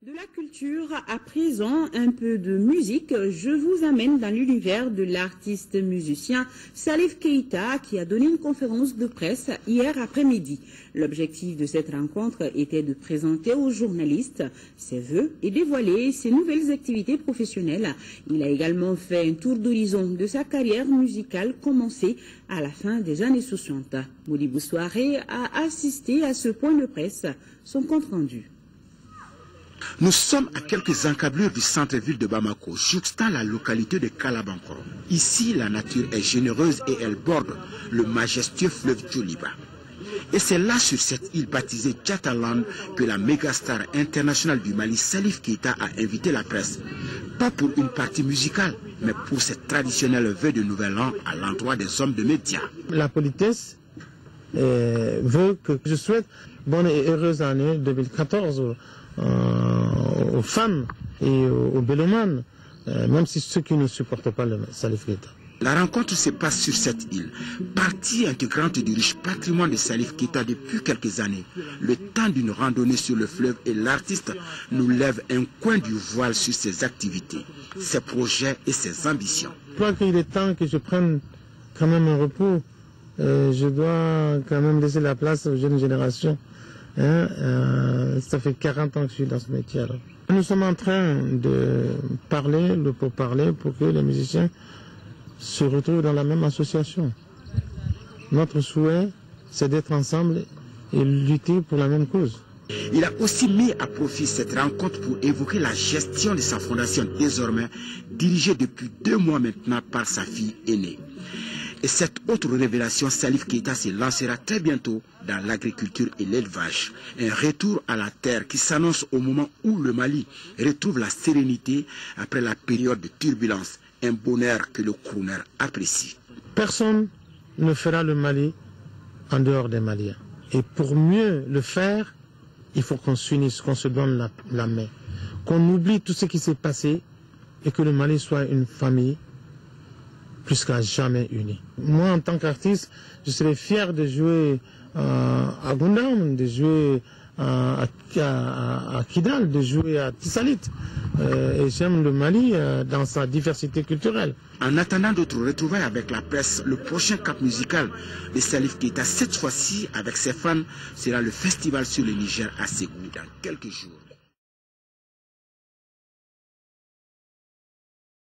De la culture à présent, un peu de musique, je vous amène dans l'univers de l'artiste musicien Salif Keita qui a donné une conférence de presse hier après-midi. L'objectif de cette rencontre était de présenter aux journalistes ses vœux et dévoiler ses nouvelles activités professionnelles. Il a également fait un tour d'horizon de sa carrière musicale commencée à la fin des années 60. Modibo Soiré a assisté à ce point de presse, son compte rendu. Nous sommes à quelques encablures du centre-ville de Bamako, juxtant la localité de Kalabankoro. Ici, la nature est généreuse et elle borde le majestueux fleuve Djoliba. Et c'est là, sur cette île baptisée Djataland, que la mégastar internationale du Mali, Salif Keita, a invité la presse. Pas pour une partie musicale, mais pour cette traditionnelle vœu de nouvel an à l'endroit des hommes de médias. La politesse veut que je souhaite bonne et heureuse année 2014 aux femmes et aux bélomanes, même si ceux qui ne supportent pas le Salif Keita. La rencontre se passe sur cette île, partie intégrante du riche patrimoine de Salif Keita depuis quelques années. Le temps d'une randonnée sur le fleuve et l'artiste nous lève un coin du voile sur ses activités, ses projets et ses ambitions. Je crois qu'il est temps que je prenne quand même un repos. Je dois quand même laisser la place aux jeunes générations. Ça fait 40 ans que je suis dans ce métier. Alors. Nous sommes en train de parler, le pourparler, pour que les musiciens se retrouvent dans la même association. Notre souhait, c'est d'être ensemble et lutter pour la même cause. Il a aussi mis à profit cette rencontre pour évoquer la gestion de sa fondation désormais dirigée depuis 2 mois maintenant par sa fille aînée. Et cette autre révélation, Salif Keita se lancera très bientôt dans l'agriculture et l'élevage. Un retour à la terre qui s'annonce au moment où le Mali retrouve la sérénité après la période de turbulence. Un bonheur que le crooner apprécie. Personne ne fera le Mali en dehors des Maliens. Et pour mieux le faire, il faut qu'on s'unisse, qu'on se donne la main. Qu'on oublie tout ce qui s'est passé et que le Mali soit une famille plus qu'à jamais unie. Moi, en tant qu'artiste, je serais fier de jouer à Gundam, de jouer à Kidal, de jouer à Tissalit. Et j'aime le Mali dans sa diversité culturelle. En attendant d'autres retrouvailles avec la presse, le prochain cap musical de Salif Keita, cette fois-ci avec ses fans, sera le festival sur le Niger à Ségou dans quelques jours.